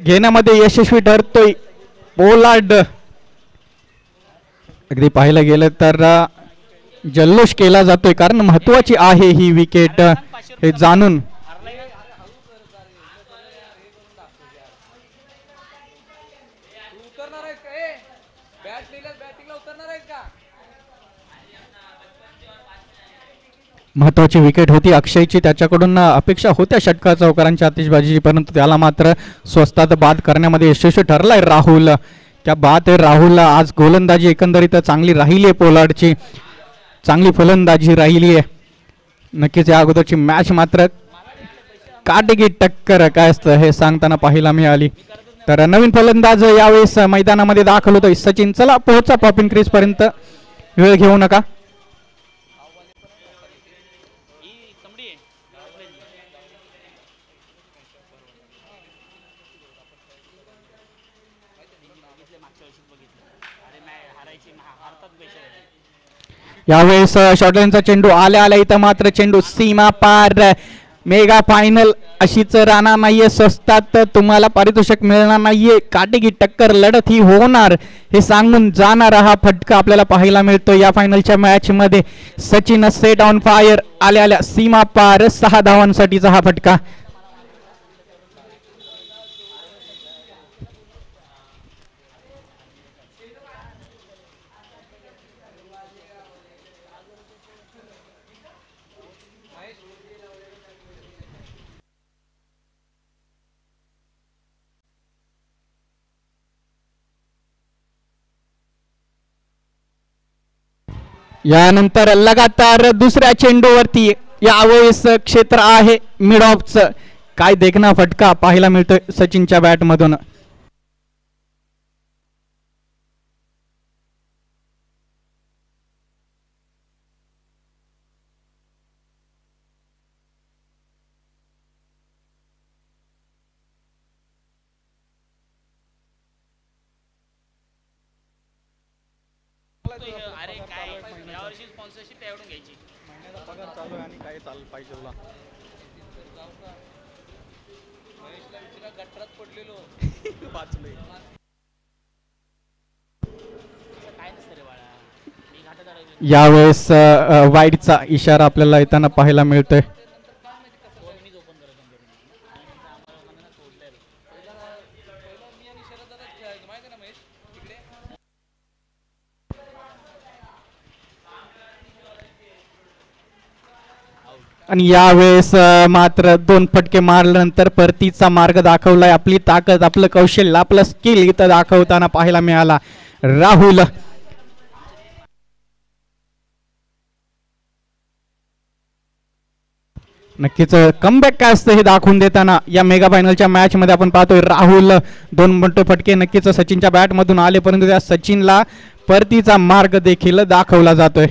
घेण्यामध्ये यशस्वी ठरतोय पोलार्ड. अगदी पाहायला गेलं तर जल्लोष केला जातोय कारण महत्वाची आहे ही विकेट हे जाणून. महत्वाची विकेट होती अक्षयची, त्याच्याकडून अपेक्षा होत्या षटकार चौकारांच्या आतिषबाजीची, परंतु त्याला मात्र स्वस्तात बाद करण्यामध्ये यशस्वी ठरलाय राहुल. क्या बात आहे राहुल. आज गोलंदाजी एकंदरीत चांगली राहिली आहे पोलार्डची, चांगली फलंदाजी राहिली आहे. नक्कीच या अगोदरची मॅच मात्र काटेकी टक्कर काय असतं हे सांगताना पाहायला मिळाली. तर नवीन फलंदाज यावेळेस मैदानामध्ये दाखल होतोय सचिन. चला पोहोचा पॉपिंग क्रीज पर्यंत, वेळ घेऊ नका. यावेळेस शॉर्टलाईनचा चेंडू आल्या आल्या इथं मात्र चेंडू सीमा पार. मेगा फायनल अशीच राहणार नाहीये, स्वस्तात तुम्हाला पारितोषिक मिळणार नाहीये, काटेकी टक्कर लढत ही होणार हे सांगून जाणारा हा फटका आपल्याला पाहायला मिळतो या फायनलच्या मॅच मध्ये. सचिन सेट ऑन फायर, आल्या आल्या सीमा पार 6 धावांसाठीचा हा फटका. यानंतर लगातार दुसऱ्या चेंडूवरती यावेळेस क्षेत्र आहे मिड ऑफचं. काय देखना फटका पाहायला मिळतोय सचिनच्या बॅट मधून. यावेळेस वाईडचा इशारा आपल्याला येताना पाहायला मिळतोय. आणि यावेळेस मात्र 2 फटके मारल्यानंतर परतीचा मार्ग दाखवलाय. आपली ताकद, आपलं कौशल्य, आपलं स्किल इथं दाखवताना पाहायला मिळाला राहुल. नक्कीच कमबॅक काय असतं हे दाखवून देताना या मेगा फायनलच्या मॅच मध्ये आपण पाहतोय राहुल. 2 मोठे फटके नक्कीच सचिनच्या बॅट मधून आले, परंतु त्या सचिनला परतीचा मार्ग देखील दाखवला जातोय.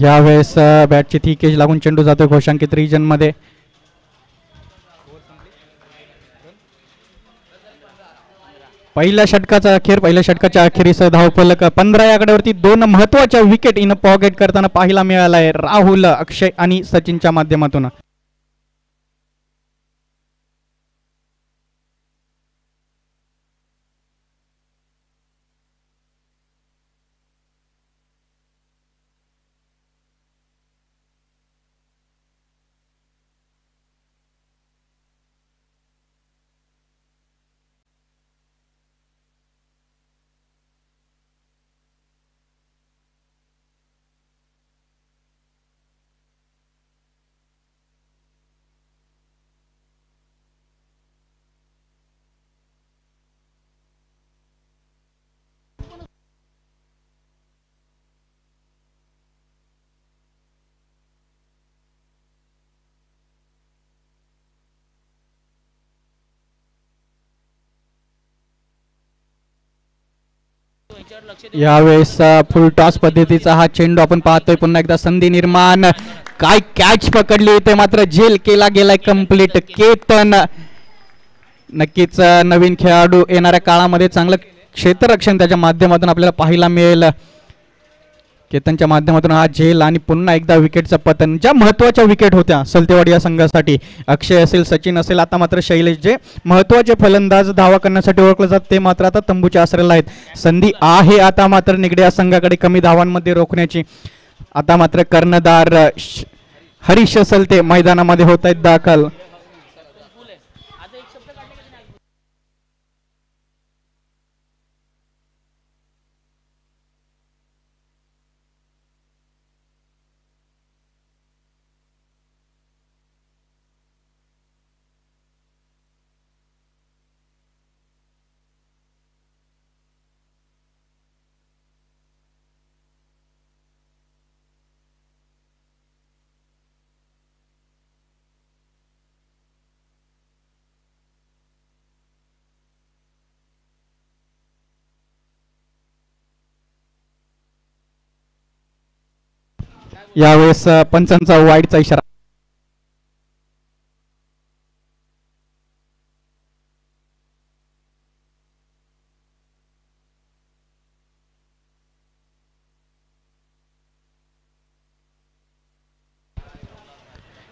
यावेळेस बॅटची थी केज लागून चेंडू जातोय घोषांकित रिजन मध्ये. पहिल्या षटकाच्या अखेरीस धावफलक 15 या आकड्यावरती 2 महत्वाच्या विकेट इन पॉकेट करताना पाहायला मिळालाय राहुल, अक्षय आणि सचिनच्या माध्यमातून. यावेळेस फुल टॉस पद्धतीचा हा चेंडू आपण पाहतोय. पुन्हा एकदा संधी निर्माण, काय कॅच पकडली ते मात्र झेल केला गेलाय कंप्लीट. केतन नक्कीच नवीन खेळाडू येणाऱ्या काळामध्ये चांगलं क्षेत्ररक्षण त्याच्या माध्यमातून आपल्याला पाहायला मिळेल. केतनच्या माध्यमातून हा झेल आणि पुन्हा एकदा विकेटचं पतन. ज्या महत्वाच्या विकेट होत्या सलतेवाडी या संघासाठी, अक्षय असेल, सचिन असेल, आता मात्र शैलेश, जे महत्वाचे फलंदाज धावा करण्यासाठी ओळखले जातात ते मात्र आता तंबूच्या आसऱ्याला आहेत. संधी आहे आता मात्र निगडे या संघाकडे कमी धावांमध्ये रोखण्याची. आता मात्र कर्णधार हरीश सलते मैदानामध्ये होत आहेत दाखल. यावेळेस पंचांचा वाईडचा इशारा.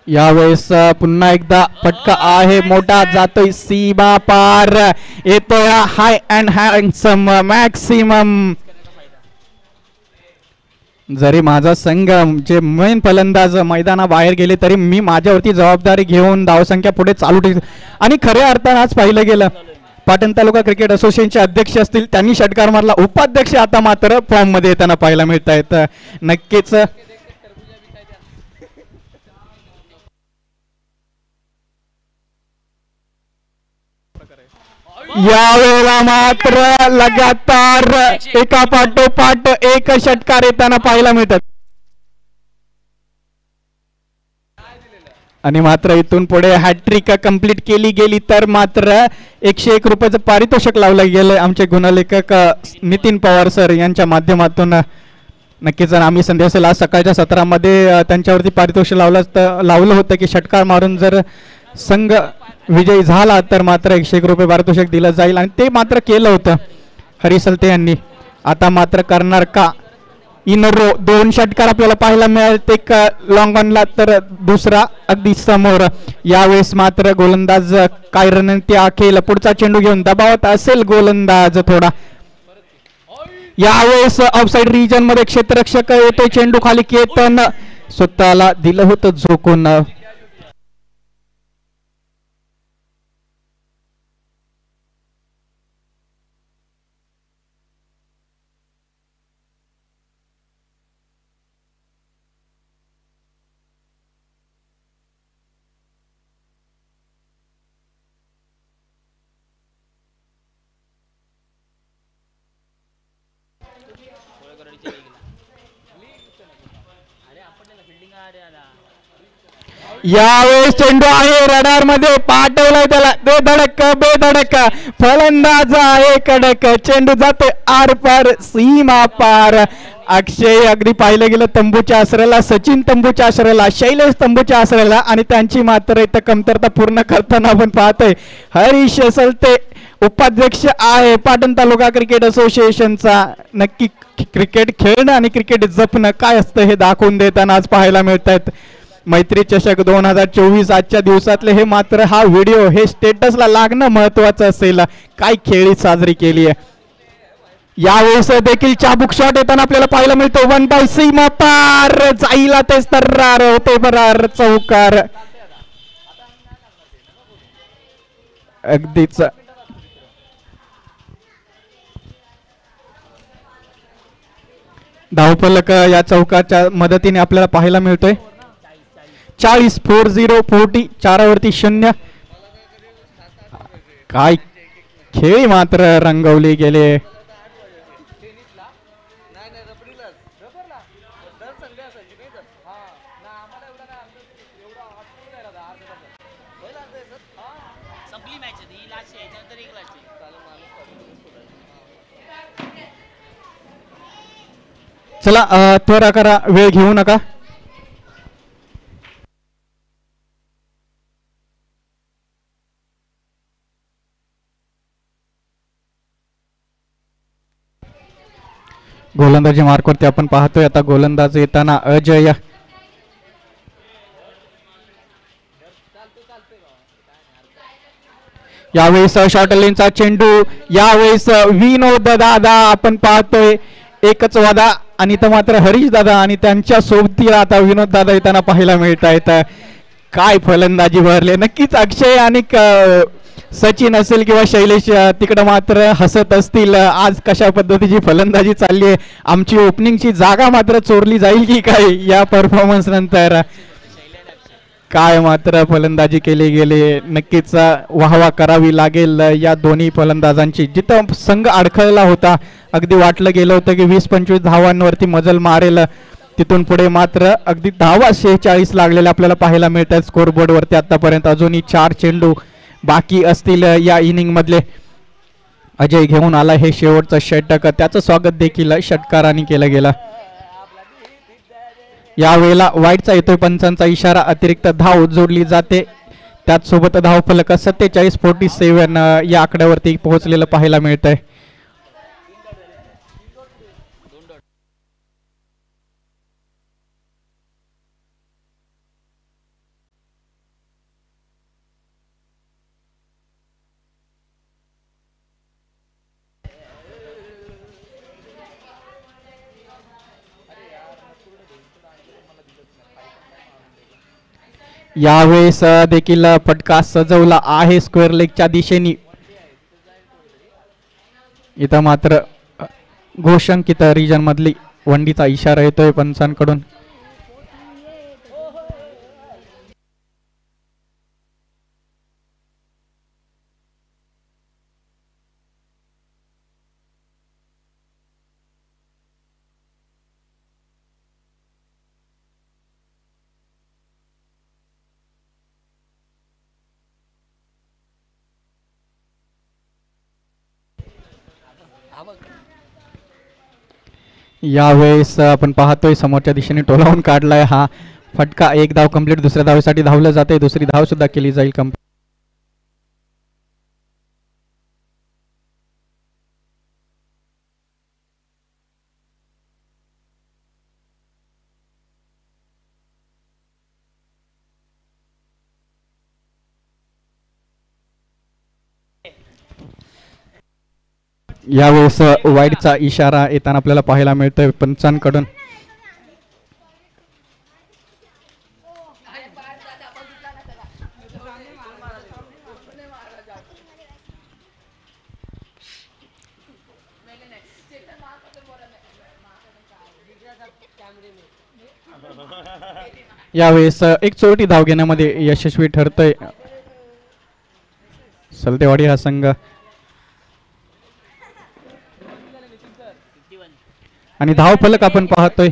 यावेळेस पुन्हा एकदा फटका आहे मोठा, जातोय सीमा पार, येतोय हाय अँड हँडसम मॅक्सिमम. जरी माझा संघ जे मेन फलंदाज मैदानाबाहेर गेले तरी मी माझ्यावरती जबाबदारी घेऊन धावसंख्या पुढे चालू ठेव. आणि खऱ्या अर्थानं आज पाहिलं गेलं पाटण तालुका क्रिकेट असोसिएशनचे अध्यक्ष असतील त्यांनी षटकार मारला, उपाध्यक्ष आता मात्र फॉर्म मध्ये येताना पाहायला मिळत आहेत. नक्कीच यावेळेला मात्र लगातार एका पाठोपाठ एक षटकार येताना पाहायला मिळतात. आणि मात्र इथून पुढे हॅट्रिक कंप्लीट केली गेली तर मात्र 101 रुपयाचं पारितोषिक लावलं गेलं आमचे गुणलेखक नितीन पवार सर यांच्या माध्यमातून. नक्कीच आम्ही संध्याकाळी आज सकाळच्या सत्रामध्ये त्यांच्यावरती पारितोषिक लावलं होतं की षटकार मारून जर संघ विजयी झाला तर मात्र 101 रुपये पारितोषिक दिलं जाईल, आणि ते मात्र केलं होतं हरिसलते यांनी. आता मात्र करणार का इन रो 2 षटकार आपल्याला पाहायला मिळेल, एक लॉंग ऑनला तर दुसरा अगदी समोर. यावेळेस मात्र गोलंदाज काय रणनीती आखेल, पुढचा चेंडू घेऊन दबावत असेल गोलंदाज थोडा. यावेळेस ऑफसाइड रिजन मध्ये क्षेत्ररक्षक येतो, चेंडू खाली, केतन स्वतःला दिलं होतं झोकून. यावेळेस चेंडू आहे रडार मध्ये, पाठवलाय त्याला बेधडक बेधडक, फलंदाज आहे कडक, चेंडू जाते आर पार सीमा पार. अक्षय अगदी पाहिलं गेलं तंबूच्या आसऱ्याला, सचिन तंबूच्या आसऱ्याला, शैलेश तंबूच्या आसऱ्याला, आणि त्यांची मात्र इथं कमतरता पूर्ण करताना आपण पाहतोय. हरीश सलते उपाध्यक्ष आहे पाटण तालुका क्रिकेट असोसिएशनचा. नक्की क्रिकेट खेळणं आणि क्रिकेट जपणं काय असतं हे दाखवून देताना आज पाहायला मिळत आहेत. मैत्री चषक 2024 आजच्या दिवसातले हे मात्र हा व्हिडिओ हे स्टेटसला लागणं महत्वाचं असेल. काय खेळी साजरी केली आहे. यावेळेस देखील चाबुक शॉट येताना आपल्याला पाहायला मिळतो, 1 बाय सीमा पार, जाईला तेच तर्रार होते बरार चौकार. अगदीच धावफलक या चौकाच्या मदतीने आपल्याला पाहायला मिळतोय. 40 40 4वरती 0. काय खेळ मात्र रंगवले गेले. चला त्वरा करा, वेळ घेऊ नका. गोलंदाजी मार्कवरती आपण पाहतोय आता गोलंदाज येताना अजय. यावेळेस शॉर्ट लेनचा चेंडू, यावेळेस विनोद दादा आपण पाहतोय एकच वादा आणि तर मात्र हरीश दादा आणि त्यांच्या सोबतीला आता विनोद दादा येताना पाहायला मिळत आहेत. काय फलंदाजी भरले, नक्कीच अक्षय आणि सचिन असेल किंवा शैलेश तिकडं मात्र हसत असतील. आज कशा पद्धतीची फलंदाजी चालली आहे, आमची ओपनिंगची जागा मात्र चोरली जाईल की काय या परफॉर्मन्स नंतर. काय मात्र फलंदाजी केली गेली, नक्कीच वाहवा करावी लागेल या दोन्ही फलंदाजांची. जिथं संघ अडखळला होता, अगदी वाटलं गेलं होतं की 20-25 धावांवरती मजल मारेल, तिथून पुढे मात्र अगदी धावा 46 लागलेले आपल्याला पाहायला मिळत आहेत स्कोरबोर्डवरती आतापर्यंत. अजूनही 4 चेंडू बाकी असतील या इनिंग मधले. अजय घेऊन आला हे शेवटचं षटक, त्याचं स्वागत देखील षटकाराने केलं गेलं. यावेळेला वाईटचा येतोय पंचांचा इशारा, अतिरिक्त धाव जोडली जाते. त्याचसोबत धावफलक 47-47 या आकड्यावरती पोहोचलेलं पाहायला मिळत आहे. यावेळेस देखील फटका सजवला आहे स्क्वेअर लेगच्या दिशेने. इथं मात्र घोषंकित रिजन मधली वंडीचा इशारा येतोय पंचांकडून. यावेळेस आपण पाहतोय समोरच्या दिशेने टोलावून काढलाय हा फटका. एक धाव कंप्लीट, दुसऱ्या धावेसाठी धावलं जाते, दुसरी धाव सुद्धा केली जाईल कंप्लीट. यावेळेस वाईडचा इशारा येताना आपल्याला पाहायला मिळतोय पंचांकडून. यावेळेस एक चोरटी धाव घेण्यामध्ये यशस्वी ठरतोय सलतेवाडी हा संघ. आणि धाव फलक आपण पाहतोय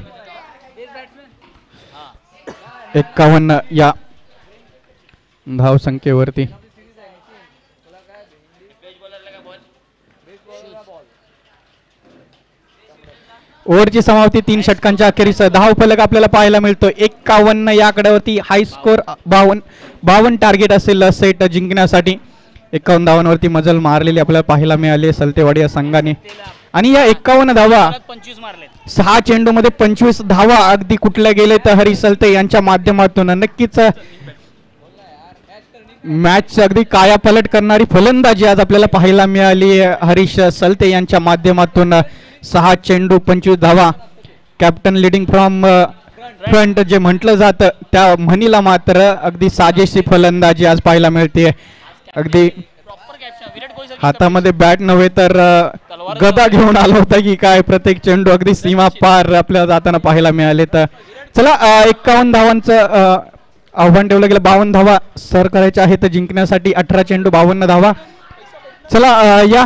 51 या धाव संख्येवरती. ओव्हरची समाप्ती 3 षटकांच्या अखेरीस धाव फलक आपल्याला पाहायला मिळतो 51 या आकड्यावरती. हाय स्कोर 52 टार्गेट असेल सेट जिंकण्यासाठी. 51 धावांवरती मजल मारलेली आपल्याला पाहायला मिळाली सलतेवाडी या संघाने. आणि या 51 धावा 6 चेंडू मध्ये 25 धावा अगदी कुठल्या गेले तर हरीश सलते यांच्या माध्यमातून. नक्कीच मॅच अगदी कायापालट करणारी फलंदाजी आज आपल्याला पाहायला मिळाली हरीश सलते यांच्या माध्यमातून. 6 चेंडू 25 धावा. कॅप्टन लिडिंग फ्रॉम फ्रंट जे म्हटलं जातं त्या म्हणीला मात्र अगदी साजेशी फलंदाजी आज पाहायला मिळते. अगदी हातामध्ये बॅट नव्हे तर गदा घेऊन आला होता की काय. प्रत्येक चेंडू अगदी सीमा पार आपल्याला जाताना पाहायला मिळाले. तर चला 51 धावांचं आव्हान ठेवलं गेलं. 52 धावा सर करायच्या आहेत जिंकण्यासाठी. 18 चेंडू 52 धावा. चला या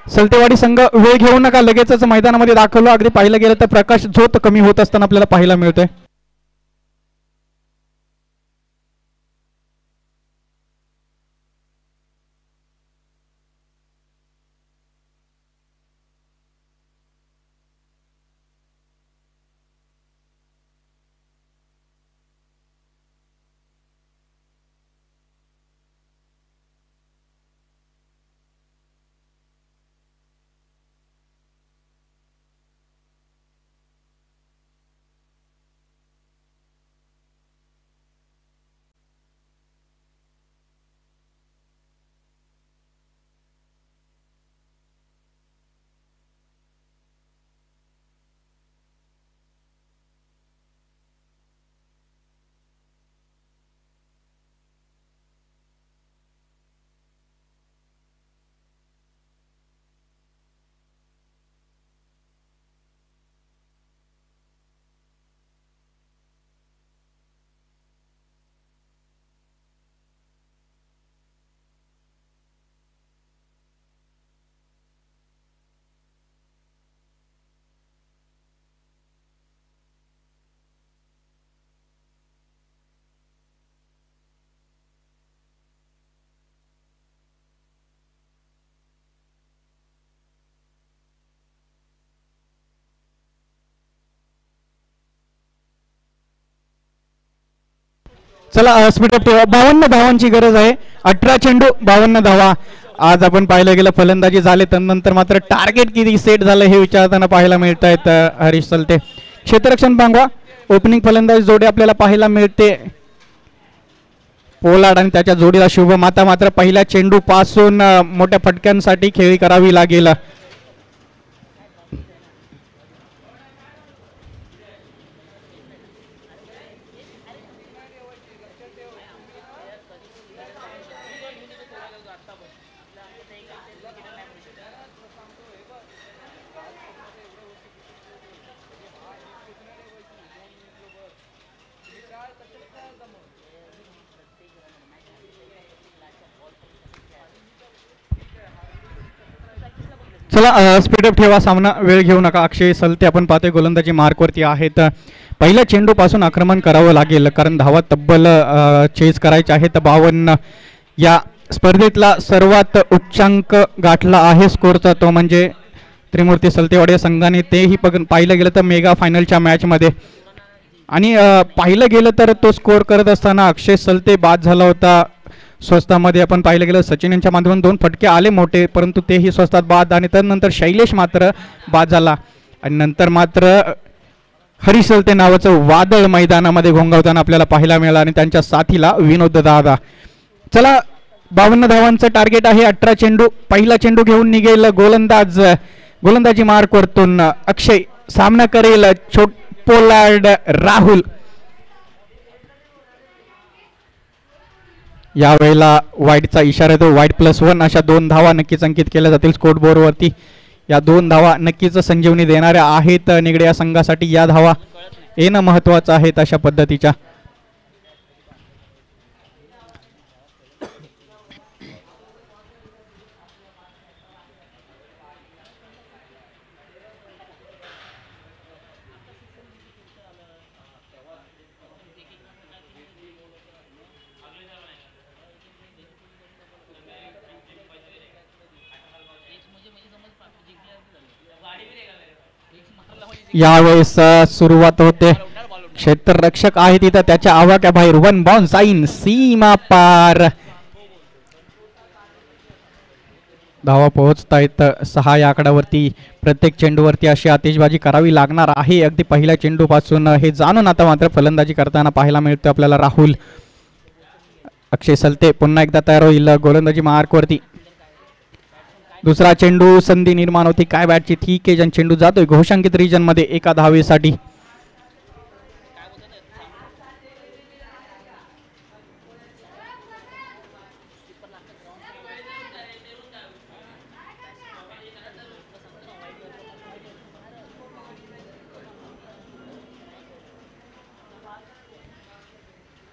सलतेवाडी संघ वेळ घेऊ नका, लगेचच मैदानामध्ये दाखवलं. अगदी पाहिलं गेलं तर प्रकाश झोत कमी होत असताना आपल्याला पाहायला मिळतोय. चला स्पीड अप ठेवा. 52 धावांची गरज आहे. 18 चेंडू 52 धावा. आज आपण पाहिलं गेलं फलंदाजी झाले तर नंतर मात्र टार्गेट किती सेट झालं हे विचारताना पाहायला मिळत आहेत हरीश सलते. क्षेत्ररक्षण पांगवा ओपनिंग फलंदाजी जोडी आपल्याला पाहायला मिळते. पोलार्ड आणि त्याच्या जोडीला शुभ माता. मात्र पहिल्या चेंडू पासून मोठ्या फटक्यांसाठी खेळी करावी लागेल. चला स्पीडअप ठेवा. सामना वेळ घेऊ नका. अक्षय सलते आपण पाहतोय गोलंदाजी मार्कवरती आहेत. पहिल्या चेंडूपासून आक्रमण करावं लागेल कारण धावा तब्बल चेस करायचे आहेत. 52 या स्पर्धेतला सर्वात उच्चांक गाठला आहे स्कोरचा तो म्हणजे त्रिमूर्ती सलतेवाडी संघाने. तेही पाहिलं गेलं तर मेगा फायनलच्या मॅचमध्ये आणि पाहिलं गेलं तर तो स्कोर करत असताना अक्षय सलते बाद झाला होता स्वस्तामध्ये. आपण पाहिलं गेलं सचिन यांच्या माध्यमातून 2 फटके आले मोठे परंतु तेही स्वस्तात बाद आणि त्यानंतर शैलेश मात्र बाद झाला आणि नंतर मात्र हरीश सलते नावाचं वादळ मैदानामध्ये घोंगावताना आपल्याला पाहायला मिळालं आणि त्यांच्या साथीला विनोद दादा. चला 52 धावांचं टार्गेट आहे. 18 चेंडू. पहिला चेंडू घेऊन निघेल गोलंदाजी मार्क वरतून अक्षय. सामना करेल पोलार्ड राहुल. यावेळेला वाईटचा इशारा येतो. वाईट +1 अशा 2 धावा नक्कीच अंकित केल्या जातील स्कोर बोर्डवरती. या 2 धावा नक्कीच संजीवनी देणाऱ्या आहेत निगडे या संघासाठी. या धावा येणं महत्वाचं आहे अशा पद्धतीच्या. यावेळेस सुरुवात होते. क्षेत्ररक्षक आहे तिथं त्याच्या आवाक्या बाहेर 1 बाउंस साईन सीमा पार. धावा पोहोचतायत 6 या आकड्यावरती. प्रत्येक चेंडूवरती अशी आतिषबाजी करावी लागणार आहे अगदी पहिल्या चेंडूपासून हे जाणून आता मात्र फलंदाजी करताना पाहायला मिळतो आपल्याला राहुल. अक्षय सलते पुन्हा एकदा तयार होईल गोलंदाजी मार्कवरती. दुसरा चेंडू संधी निर्माण होती काय बॅटची. ठीक आहे चेंडू जातोय घोषांकित रिजन मध्ये एका धावेसाठी.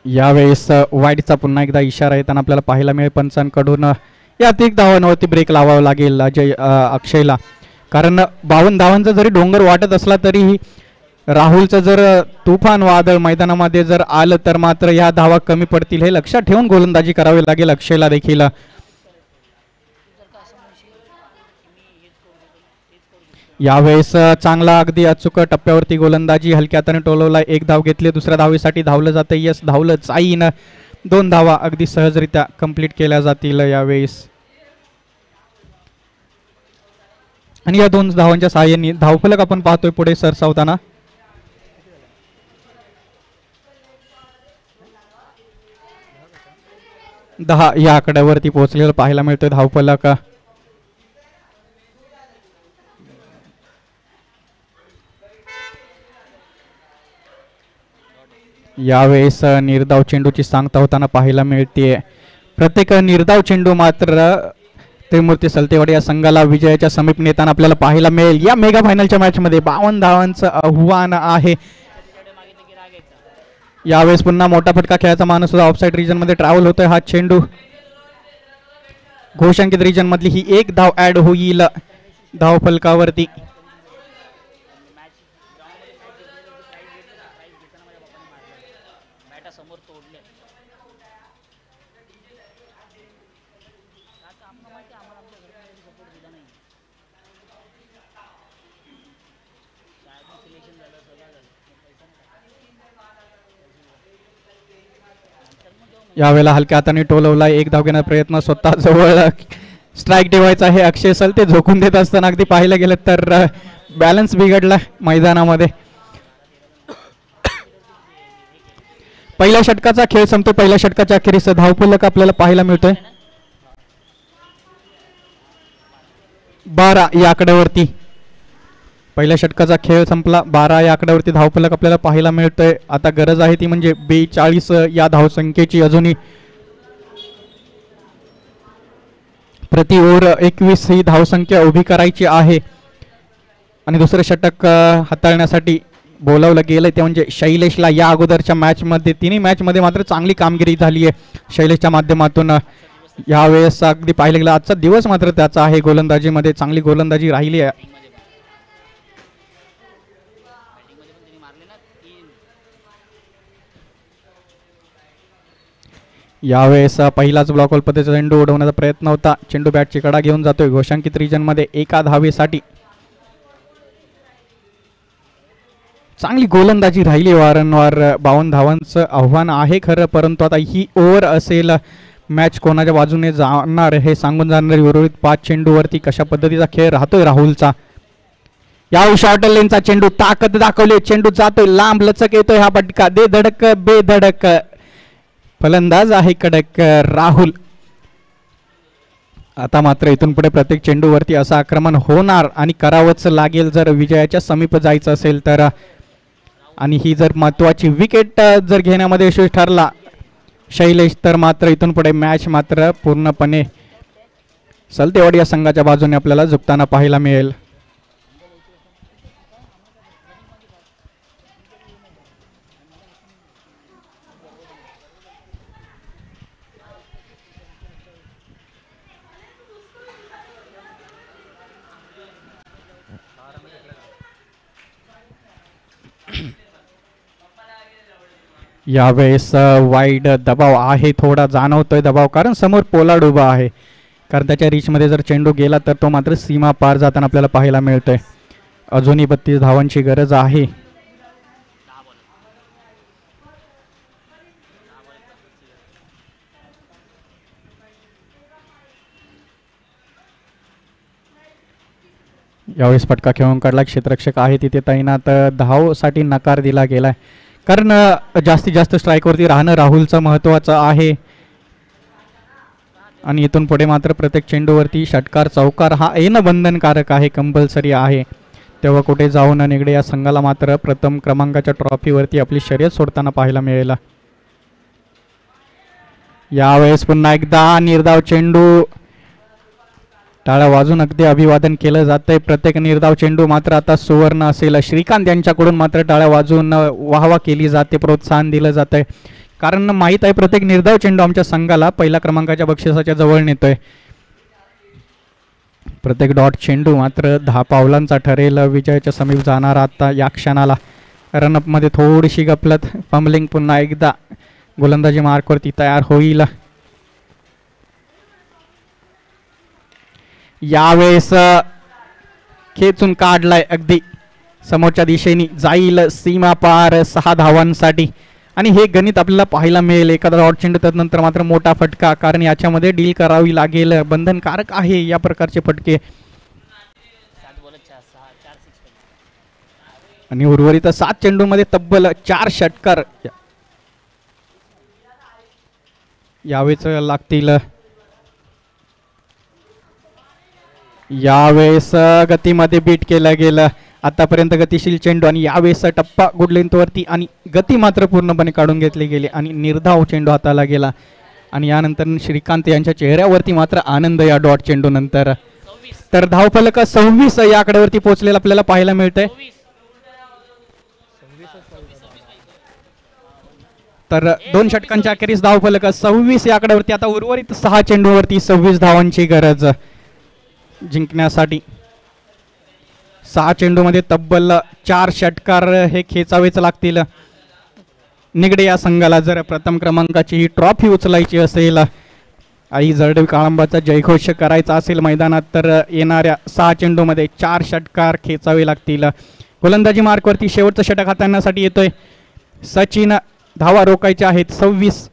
यावेळेस वाईटचा पुन्हा एकदा इशारा येताना आपल्याला पाहायला मिळेल पंचांकडून. यात एक धावांवरती ब्रेक लावावा लागेल अक्षयला कारण 52 धावांचा जरी डोंगर वाटत असला तरीही राहुलचं जर तुफान वादळ मैदानामध्ये जर आलं तर मात्र या धावा कमी पडतील हे लक्षात ठेवून गोलंदाजी करावी लागेल अक्षयला देखील. यावेळेस चांगला अगदी अचूक टप्प्यावरती गोलंदाजी हलक्या हाताने टोलवला. 1 धाव घेतली. दुसऱ्या धावेसाठी धावलं जातं. यस धावलं जाईन. 2 धावा अगदी सहजरित्या कंप्लीट केल्या जातील यावेळेस आणि या 2 धावांच्या सहाय्याने धावफलक आपण पाहतोय पुढे सरसावताना. दहा या आकड्यावरती पोहोचलेलं पाहायला मिळतोय धावफलक. यावेळेस निर्धाव चेंडूची सांगता होताना पाहायला मिळते. प्रत्येक निर्धाव चेंडू मात्र त्रिमूर्ती सलतेवाडी या संघाला विजयाच्या समीप नेताना आपल्याला पाहायला मिळेल. या मेगा फायनलच्या मॅच मध्ये 52 धावांचं आव्हान आहे. यावेळेस पुन्हा मोठा फटका खेळायचा माणूस सुद्धा ऑफसाइड रिजन मध्ये ट्रॅव्हल होतोय. हा चेंडू घोषांकित रिजन मधली ही 1 धाव ऍड होईल धाव फलकावरती. यावेळेला हलक्या हाताने टोलवला, एक धाव घेण्याचा प्रयत्न, स्वतः जवळ स्ट्राईक ठेवायचा आहे अक्षय सल, ते झोकून देत असताना अगदी पाहायला गेलं तर बॅलन्स बिघडला मैदानामध्ये. पहिल्या षटकाचा खेळ संपतो. पहिल्या षटकाच्या अखेरीस धावफलक आपल्याला पाहायला मिळतोय 12 या आकड्यावरती. पहिल्या षटकाचा खेळ संपला, 12 या आकड्यावरती धावफलक आपल्याला पाहायला मिळतोय. आता गरज आहे ती म्हणजे 42 या धावसंख्येची. अजूनही प्रति ओव्हर 21 ही धावसंख्या उभी करायची आहे. आणि दुसरं षटक हाताळण्यासाठी बोलावलं गेलं ते म्हणजे शैलेशला. या अगोदरच्या मॅचमध्ये तिन्ही मॅचमध्ये मात्र चांगली कामगिरी झाली आहे शैलेशच्या माध्यमातून. यावेळेस अगदी पाहिलं गेलं आजचा दिवस मात्र त्याचा आहे, गोलंदाजीमध्ये चांगली गोलंदाजी राहिली आहे. यावेळेस पहिलाच ब्लॉकहोल पद्धतीचा चेंडू उडवण्याचा प्रयत्न होता. चेंडू बॅटची कडा घेऊन जातोय घोषांकित रिजनमध्ये एका धावेसाठी. चांगली गोलंदाजी राहिली, वारंवार 52 धावांचं आव्हान आहे खरं, परंतु आता ही ओव्हर असेल, मॅच कोणाच्या बाजूने जाणार हे सांगून जाणारी उर्वरित 5 चेंडूवरती कशा पद्धतीचा खेळ राहतोय राहुलचा. या शॉर्ट लेनचा चेंडू, ताकद दाखवली, चेंडू जातोय लांब, लचक येतोय हा फटका, दे धडक बेधडक. फलंदाज आहे कडक राहुल. आता मात्र इथून पुढे प्रत्येक चेंडूवरती असं आक्रमण होणार आणि करावंच लागेल जर विजयाच्या समीप जायचं असेल तर. आणि ही जर महत्वाची विकेट जर घेण्यामध्ये यशस्वी ठरला शैलेश तर मात्र इथून पुढे मॅच मात्र पूर्णपणे सलतेवाडी या संघाच्या बाजूने आपल्याला झुकताना पाहायला मिळेल. यावेळेस वाईड दबाव आहे, थोडा जाणवतोय दबाव, कारण समोर पोलार्ड उभा आहे, कारण त्याच्या रीचमध्ये जर चेंडू गेला तर तो मात्र सीमा पार जाताना आपल्याला पाहायला मिळतोय. अजूनही 32 धावांची गरज आहे. यावेळेस फटका खेळून काढला, क्षेत्ररक्षक आहे तिथे तैनात, धावसाठी नकार दिला गेलाय, कारण जास्तीत जास्त स्ट्राईकवरती राहणं राहुलचं महत्त्वाचं आहे. आणि इथून पुढे मात्र प्रत्येक चेंडूवरती षटकार चौकार हा येणं बंधनकारक आहे, कंपल्सरी आहे. तेव्हा कुठे जाऊ न निगडे या संघाला मात्र प्रथम क्रमांकाच्या ट्रॉफीवरती आपली शर्यत सोडताना पाहायला मिळेल. यावेळेस पुन्हा एकदा निर्धाव चेंडू, टाळ्या वाजून अगदी अभिवादन केलं जातंय. प्रत्येक निर्धाव चेंडू मात्र आता सुवर्ण असेल. श्रीकांत यांच्याकडून मात्र टाळ्या वाजून वाहवा केली जाते, प्रोत्साहन दिलं जातंय, कारण माहीत आहे प्रत्येक निर्धाव चेंडू आमच्या संघाला पहिल्या क्रमांकाच्या बक्षिसाच्या जवळ नेतोय. प्रत्येक डॉट चेंडू मात्र 10 पावलांचा ठरेल विजयाच्या समीप जाणार. आता या क्षणाला रनअपमध्ये थोडीशी गफलत, फंबलिंग पुन्हा एकदा गोलंदाजी मार्कवरती तयार होईल. यावेळेस खेचून काढलाय, अगदी समोरच्या दिशेने जाईल सीमा पार 6 धावांसाठी. आणि हे गणित आपल्याला पाहायला मिळेल. एखादा डॉट चेंडू त्यानंतर मात्र मोठा फटका, कारण याच्यामध्ये डील करावी लागेल, बंधनकारक आहे या प्रकारचे फटके. आणि उर्वरित 7 चेंडूमध्ये तब्बल 4 षटकार यावेळेस लागतील. यावेळेस गतीमध्ये बीट केलं गेलं, आतापर्यंत गतिशील चेंडू, आणि यावेळेस टप्पा गुड लेंथवरती आणि गती मात्र पूर्णपणे काढून घेतली गेली आणि निर्धाव चेंडू हाताला गेला. आणि यानंतर श्रीकांत यांच्या चेहऱ्यावरती मात्र आनंद या डॉट चेंडू नंतर. तर धावफलक 26 या आकड्यावरती पोहोचलेला आपल्याला पाहायला मिळतंय. तर 2 षटकांच्या अखेरीस धावफलक 26 या आकड्यावरती. आता उर्वरित 6 चेंडूवरती 26 धावांची गरज जिंकण्यासाठी. 6 चेंडूमध्ये तब्बल 4 षटकार हे खेचावेच लागतील निगडे या संघाला जर प्रथम क्रमांकाची ही ट्रॉफी उचलायची असेल. आई जरडे काळंबाचा जयघोष करायचा असेल मैदानात तर येणाऱ्या 6 चेंडूमध्ये 4 षटकार खेचावे लागतील. गोलंदाजी मार्कवरती शेवटचं षटक हाताळण्यासाठी येतोय सचिन. धावा रोखायच्या आहेत 26.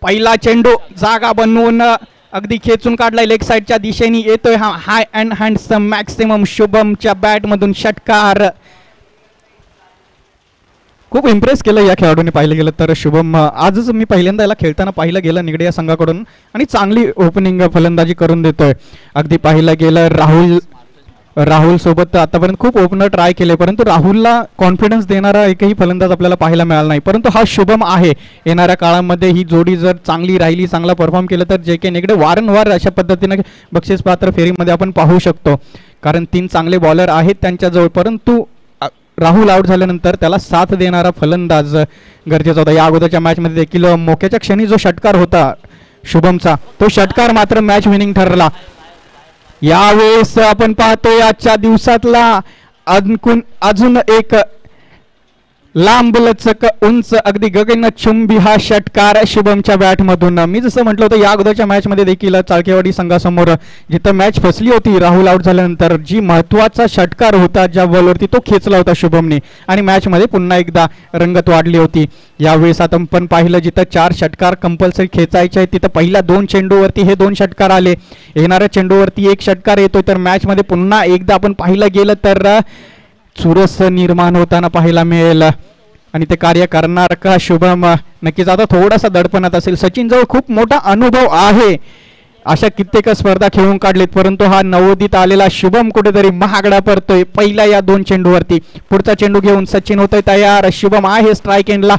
पहिला चेंडू जागा बनवून अगदी खेचून काढलाय लेग साईडच्या दिशेने येतोय हा हाय अँड हँडसम मॅक्सिमम शुभमच्या बॅटमधून षटकार. खूप इम्प्रेस केलं या खेळाडूने पाहिलं गेलं तर शुभम. आजच मी पहिल्यांदा याला खेळताना पाहिलं गेलं निगडे या संघाकडून आणि चांगली ओपनिंग फलंदाजी करून देतोय. अगदी पाहिलं गेलं राहुल सोबत आतापर्यंत खूप ओपनर ट्राय केले परंतु राहुलला कॉन्फिडन्स देणारा एकही फलंदाज आपल्याला पाहायला मिळाला नाही. परंतु हा शुभम आहे. येणाऱ्या काळामध्ये ही जोडी जर चांगली राहिली चांगला परफॉर्म केलं तर जे के निगडे वारंवार अशा पद्धतीने बक्षीस पात्र फेरीमध्ये आपण पाहू शकतो कारण 3 चांगले बॉलर आहेत त्यांच्याजवळ. परंतु राहुल आउट झाल्यानंतर त्याला साथ देणारा फलंदाज गरजेचा होता. या अगोदरच्या मॅचमध्ये देखील मोक्याच्या क्षणी जो षटकार होता शुभमचा तो षटकार मात्र मॅच विनिंग ठरला. यावेळेस आपण पाहतोय आजच्या दिवसातला अजून एक लांबलचक उंच अगदी गगनचुंबी हा षटकार शुभमच्या बॅटमधून. मी जसं म्हटलं होतं या अगोदरच्या मॅचमध्ये देखील चाळकेवाडी संघासमोर जिथं मॅच फसली होती राहुल आउट झाल्यानंतर जी महत्त्वाचा षटकार होता ज्या बॉलवरती तो खेचला होता शुभमने आणि मॅचमध्ये पुन्हा एकदा रंगत वाढली होती. यावेळेस आता आपण पाहिलं जिथं 4 षटकार कंपल्सरी खेचायचे आहेत तिथं पहिल्या 2 चेंडूवरती हे 2 षटकार आले. येणाऱ्या चेंडूवरती 1 षटकार येतोय तर मॅचमध्ये पुन्हा एकदा आपण पाहिलं गेलं तर चुरस निर्माण होताना पाहायला मिळेल आणि ते कार्य करणार का शुभम. नक्कीच आता थोडासा दडपणात असेल. सचिन जवळ खूप मोठा अनुभव आहे अशा कित्येक स्पर्धा खेळून काढलेत परंतु हा नवोदित आलेला शुभम कुठेतरी महागडा पडतोय पहिल्या या 2 चेंडूवरती. पुढचा चेंडू घेऊन सचिन होतोय तयार. शुभम आहे स्ट्राईक एंडला.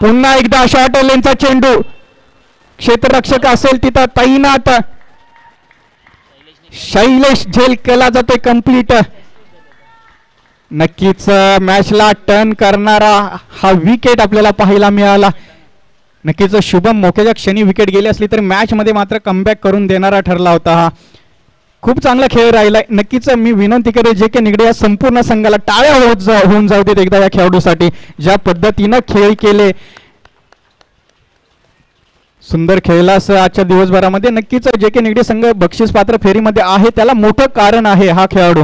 पुन्हा एकदा शॉर्ट लेनचा चेंडू क्षेत्ररक्षक असेल तिथं तैनात शैलेश झेल केला जातोय कंप्लीट. नक्कीच मॅचला टर्न करणारा हा विकेट आपल्याला पाहायला मिळाला. नक्कीच शुभम मोक्याच्या क्षणी विकेट गेली असली तरी मॅचमध्ये मात्र कमबॅक करून देणारा ठरला होता. हा खूप चांगला खेळ राहिलाय. नक्कीच मी विनंती करेन जे के निगडे या संपूर्ण संघाला टाळ्या होऊन जाऊ देत एकदा या खेळाडूसाठी ज्या पद्धतीनं खेळ केले. सुंदर खेळलास आजच्या दिवसभरामध्ये. नक्कीच जे के निगडे संघ बक्षीस पात्र फेरीमध्ये आहे त्याला मोठं कारण आहे हा खेळाडू.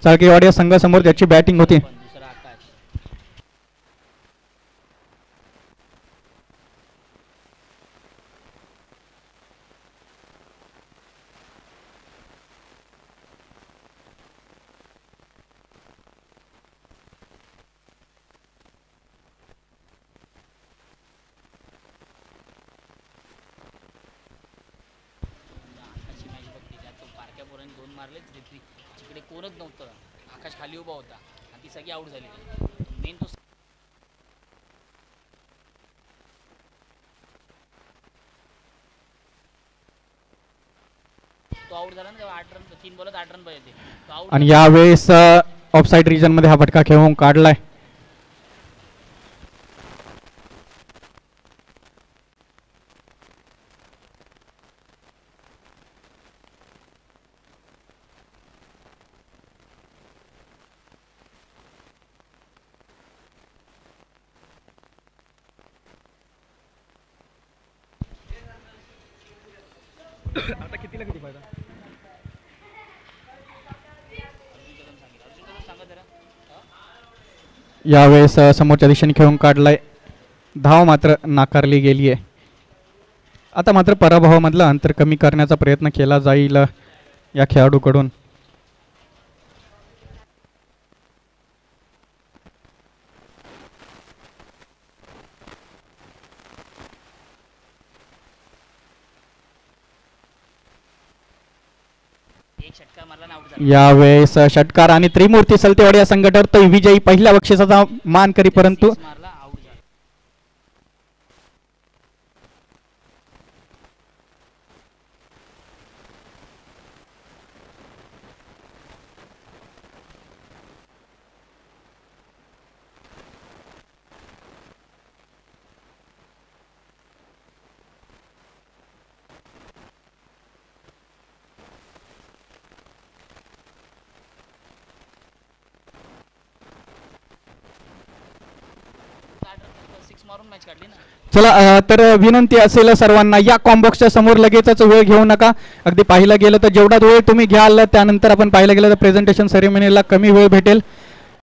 चाळकेवाडी या संघासमोर ज्याची बॅटिंग होती. कोणच नव्हतं आकाश खाली उभा होता आणि ती सगळी आउट झाली. मेन तो आउट झाला ना 8 रन 3 बॉलात 8 रन पाहिजे आणि यावेळेस ऑफसाइड रिजन मध्ये हा फटका खेळून काढलाय. आता कितीला किती पाहिजे यावेळेस समोरच्या दिशेने खेळून काढलाय. धाव मात्र नाकारली गेली आहे. आता मात्र पराभवामधलं अंतर कमी करण्याचा प्रयत्न केला जाईल या खेळाडूकडून. यावेळेस षटकार आणि त्रिमूर्ती सलतेवाडी या संघटन तो विजयी पहिल्या बक्षिसाचा मान करी परंतु चला तर विनंती असेल सर्वांना या कॉम्बॉक्सच्या समोर लगेचच वेळ घेऊ नका. अगदी पाहिलं गेलं तर जेवढा वेळ तुम्ही घ्याल त्यानंतर आपण पाहिलं गेलं तर प्रेझेंटेशन सेरेमनीला कमी वेळ भेटेल.